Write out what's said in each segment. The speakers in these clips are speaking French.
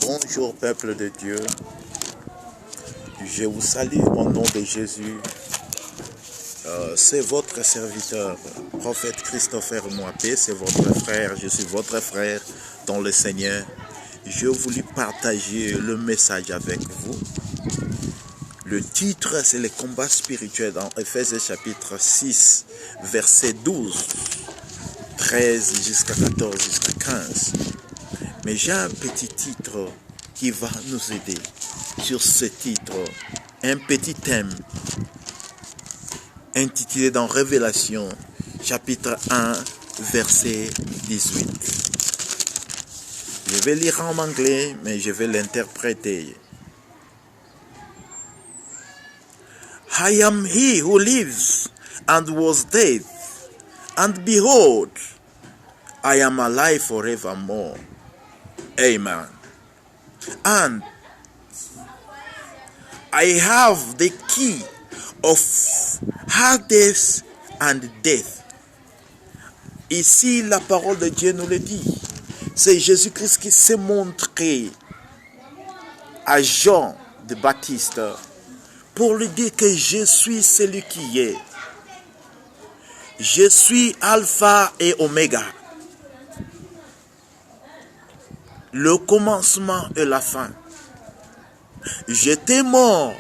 Bonjour peuple de Dieu, je vous salue au nom de Jésus. C'est votre serviteur, prophète Christopher Mouapé, c'est votre frère, je suis votre frère dans le Seigneur. Je voulais partager le message avec vous. Le titre, c'est le combat spirituel dans Ephésiens chapitre 6, verset 12, 13 jusqu'à 14, jusqu'à 15. Mais j'ai un petit titre qui va nous aider sur ce titre, un petit thème intitulé dans Révélation, chapitre 1, verset 18. Je vais lire en anglais, mais je vais l'interpréter. I am he who lives and was dead, and behold, I am alive forevermore. Amen. And I have the key of Hades and death. Ici, la parole de Dieu nous le dit. C'est Jésus-Christ qui s'est montré à Jean de Baptiste pour lui dire que je suis celui qui est. Je suis Alpha et Oméga. Le commencement et la fin. J'étais mort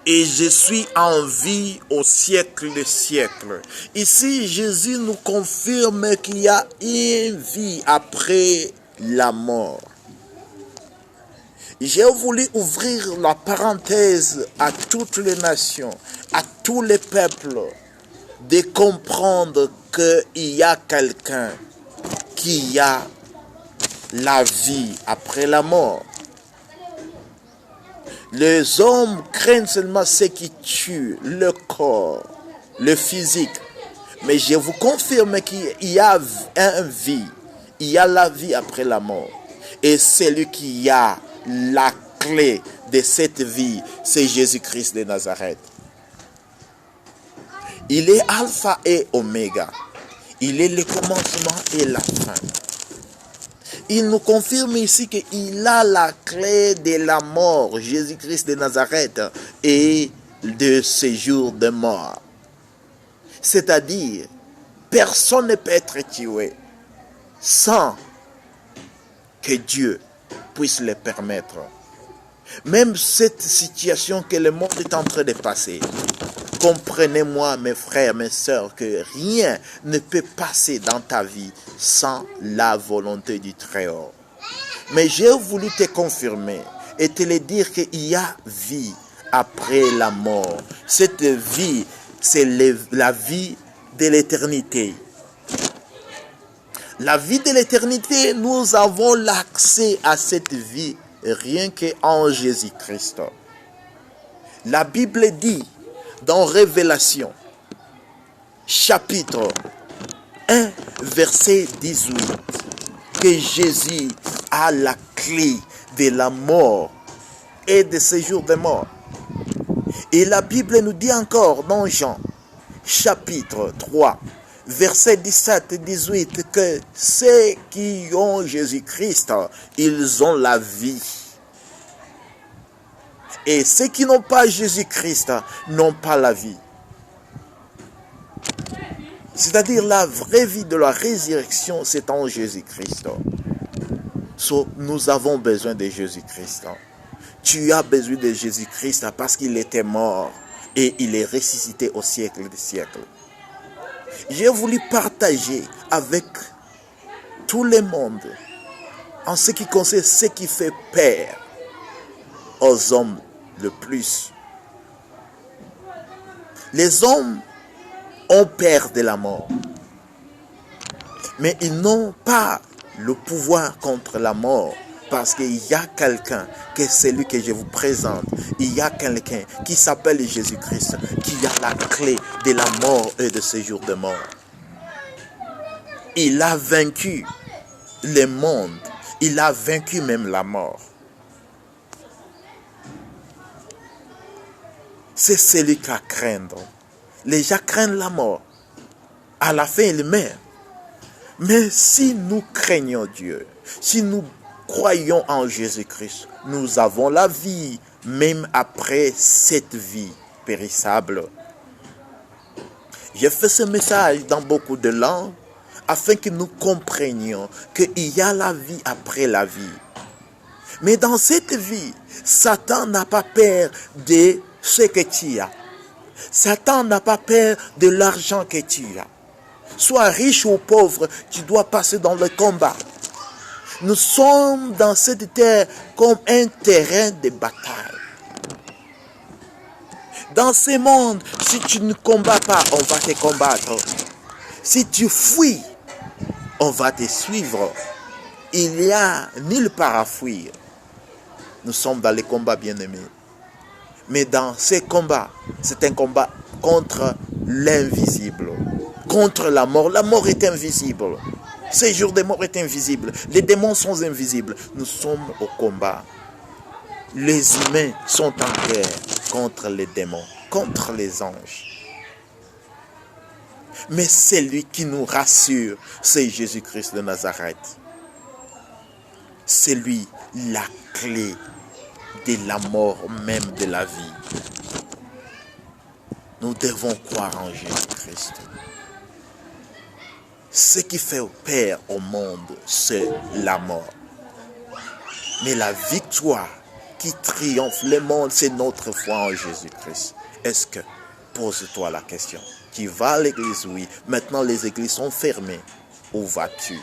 et je suis en vie au siècle des siècles. Ici, Jésus nous confirme qu'il y a une vie après la mort. J'ai voulu ouvrir la parenthèse à toutes les nations, à tous les peuples, de comprendre qu'il y a quelqu'un qui a la vie après la mort. Les hommes craignent seulement ce qui tue, le corps, le physique. Mais je vous confirme qu'il y a une vie, il y a la vie après la mort. Et celui qui a la clé de cette vie, c'est Jésus-Christ de Nazareth. Il est Alpha et Oméga. Il est le commencement et la fin. Il nous confirme ici qu'il a la clé de la mort, Jésus-Christ de Nazareth, et de ce jour de mort. C'est-à-dire, personne ne peut être tué sans que Dieu puisse le permettre. Même cette situation que le monde est en train de passer, comprenez-moi, mes frères, mes sœurs, que rien ne peut passer dans ta vie sans la volonté du Très-Haut. Mais j'ai voulu te confirmer et te le dire qu'il y a vie après la mort. Cette vie, c'est la vie de l'éternité. La vie de l'éternité, nous avons l'accès à cette vie rien qu'en Jésus-Christ. La Bible dit dans Révélation, chapitre 1, verset 18, que Jésus a la clé de la mort et de ce jour de mort. Et la Bible nous dit encore dans Jean, chapitre 3, verset 17 et 18, que ceux qui ont Jésus-Christ, ils ont la vie. Et ceux qui n'ont pas Jésus-Christ n'ont pas la vie. C'est-à-dire la vraie vie de la résurrection, c'est en Jésus-Christ. Nous avons besoin de Jésus-Christ. Tu as besoin de Jésus-Christ parce qu'il était mort et il est ressuscité au siècle des siècles. J'ai voulu partager avec tout le monde en ce qui concerne ce qui fait peur aux hommes le plus. Les hommes ont peur de la mort, mais ils n'ont pas le pouvoir contre la mort parce qu'il y a quelqu'un, que c'est celui que je vous présente. Il y a quelqu'un qui s'appelle Jésus-Christ, qui a la clé de la mort et de ce jour de mort. Il a vaincu le monde, il a vaincu même la mort. C'est celui qui a craindre. Les gens craignent la mort. À la fin, ils meurent. Mais si nous craignons Dieu, si nous croyons en Jésus-Christ, nous avons la vie, même après cette vie périssable. J'ai fait ce message dans beaucoup de langues afin que nous comprenions qu'il y a la vie après la vie. Mais dans cette vie, Satan n'a pas peur de ce que tu as. Satan n'a pas peur de l'argent que tu as. Sois riche ou pauvre, tu dois passer dans le combat. Nous sommes dans cette terre comme un terrain de bataille. Dans ce monde, si tu ne combats pas, on va te combattre. Si tu fuis, on va te suivre. Il n'y a nulle part à fuir. Nous sommes dans les combats, bien-aimés. Mais dans ces combats, c'est un combat contre l'invisible, contre la mort. La mort est invisible. Ce jour de mort est invisible. Les démons sont invisibles. Nous sommes au combat. Les humains sont en guerre contre les démons, contre les anges. Mais celui qui nous rassure, c'est Jésus-Christ de Nazareth. C'est lui la clé de la mort, même de la vie. Nous devons croire en Jésus-Christ. Ce qui fait peur au monde, c'est la mort. Mais la victoire qui triomphe le monde, c'est notre foi en Jésus-Christ. Est-ce que, pose-toi la question, tu vas à l'église? Oui. Maintenant, les églises sont fermées. Où vas-tu?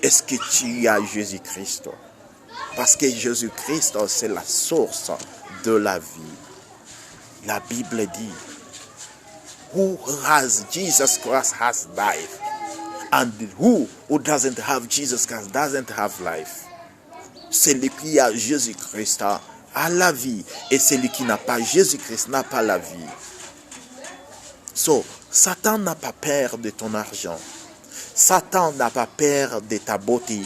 Est-ce que tu as Jésus-Christ? Parce que Jésus-Christ, c'est la source de la vie. La Bible dit, who has Jesus Christ has life. And who doesn't have Jesus Christ doesn't have life. Celui qui a Jésus-Christ a la vie. Et celui qui n'a pas Jésus-Christ n'a pas la vie. So, Satan n'a pas peur de ton argent. Satan n'a pas peur de ta beauté.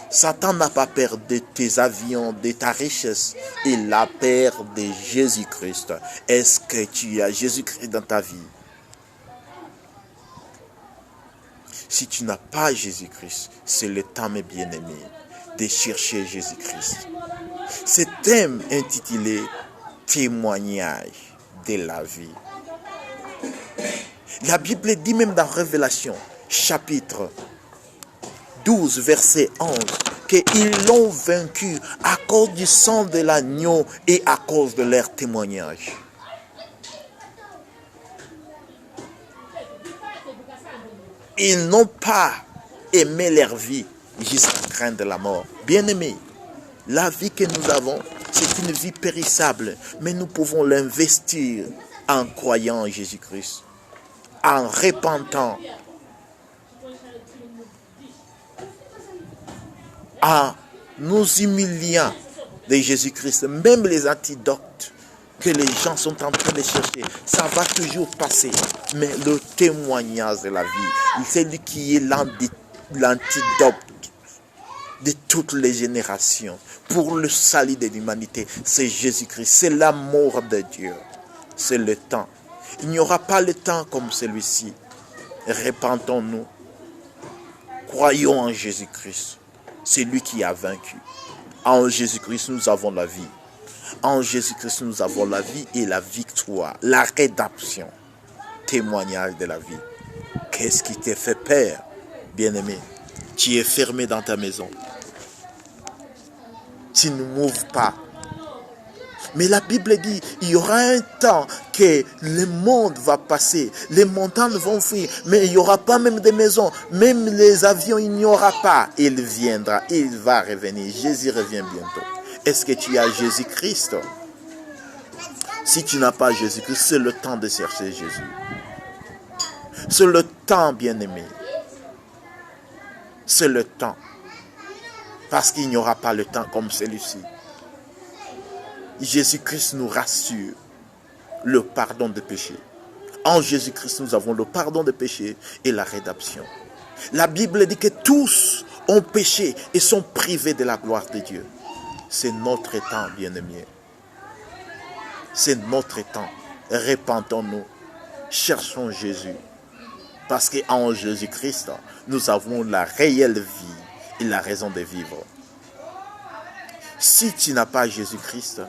Satan n'a pas peur de tes avions, de ta richesse. Il a peur de Jésus-Christ. Est-ce que tu as Jésus-Christ dans ta vie? Si tu n'as pas Jésus-Christ, c'est le temps, mes bien-aimés, de chercher Jésus-Christ. Ce thème intitulé « Témoignage de la vie ». La Bible dit même dans Révélation, chapitre 12, verset 11, qu'ils l'ont vaincu à cause du sang de l'agneau et à cause de leur témoignage. Ils n'ont pas aimé leur vie jusqu'à craindre la mort. Bien-aimés, la vie que nous avons, c'est une vie périssable, mais nous pouvons l'investir en croyant en Jésus-Christ, en repentant, en nous humiliant de Jésus-Christ. Même les antidotes que les gens sont en train de chercher, ça va toujours passer. Mais le témoignage de la vie, c'est lui qui est l'antidote de toutes les générations pour le salut de l'humanité. C'est Jésus-Christ, c'est l'amour de Dieu. C'est le temps. Il n'y aura pas le temps comme celui-ci. Repentons-nous. Croyons en Jésus-Christ. C'est lui qui a vaincu. En Jésus-Christ, nous avons la vie. En Jésus-Christ, nous avons la vie et la victoire, la rédemption. Témoignage de la vie. Qu'est-ce qui te fait peur, bien-aimé? Tu es fermé dans ta maison. Tu ne m'ouvres pas. Mais la Bible dit, il y aura un temps que le monde va passer, les montagnes vont fuir, mais il n'y aura pas même des maisons, même les avions, il n'y aura pas. Il viendra, il va revenir. Jésus revient bientôt. Est-ce que tu as Jésus-Christ? Si tu n'as pas Jésus-Christ, c'est le temps de chercher Jésus. C'est le temps, bien-aimé. C'est le temps. Parce qu'il n'y aura pas le temps comme celui-ci. Jésus-Christ nous rassure le pardon des péchés. En Jésus-Christ, nous avons le pardon des péchés et la rédemption. La Bible dit que tous ont péché et sont privés de la gloire de Dieu. C'est notre temps, bien-aimés. C'est notre temps. Repentons-nous. Cherchons Jésus. Parce qu'en Jésus-Christ, nous avons la réelle vie et la raison de vivre. Si tu n'as pas Jésus-Christ,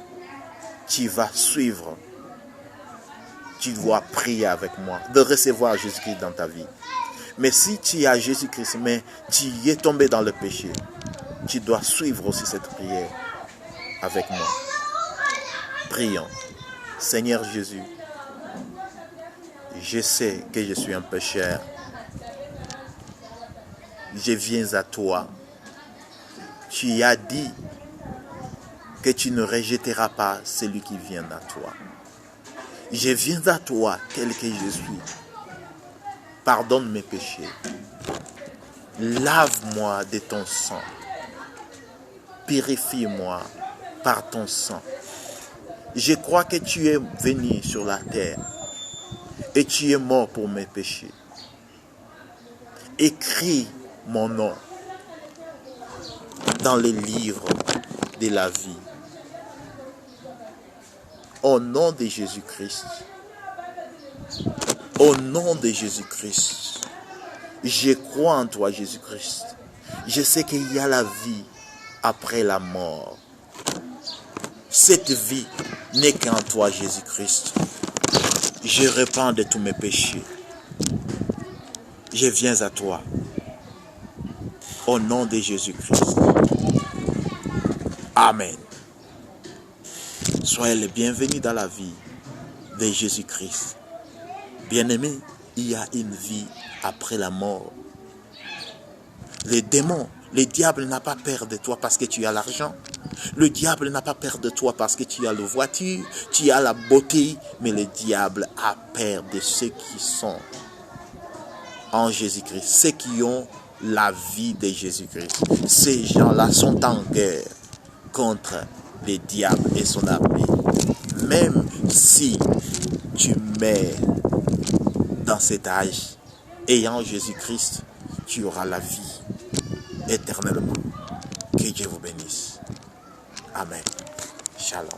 tu vas suivre. Tu dois prier avec moi, de recevoir Jésus-Christ dans ta vie. Mais si tu as Jésus-Christ, mais tu es tombé dans le péché, tu dois suivre aussi cette prière avec moi. Prions. Seigneur Jésus, je sais que je suis un pécheur. Je viens à toi. Tu as dit que tu ne rejetteras pas celui qui vient à toi. Je viens à toi tel que je suis. Pardonne mes péchés. Lave-moi de ton sang. Purifie-moi par ton sang. Je crois que tu es venu sur la terre et tu es mort pour mes péchés. Écris mon nom dans les livres de la vie. Au nom de Jésus-Christ. Au nom de Jésus-Christ. Je crois en toi, Jésus-Christ. Je sais qu'il y a la vie après la mort. Cette vie n'est qu'en toi, Jésus-Christ. Je repens de tous mes péchés. Je viens à toi. Au nom de Jésus-Christ. Amen. Soyez les bienvenus dans la vie de Jésus-Christ. Bien-aimé, il y a une vie après la mort. Les démons, le diable n'a pas peur de toi parce que tu as l'argent. Le diable n'a pas peur de toi parce que tu as la voiture, tu as la beauté. Mais le diable a peur de ceux qui sont en Jésus-Christ, ceux qui ont la vie de Jésus-Christ. Ces gens-là sont en guerre contre le diable et son armée. Même si tu meurs dans cet âge, ayant Jésus-Christ, tu auras la vie éternellement. Que Dieu vous bénisse. Amen. Shalom.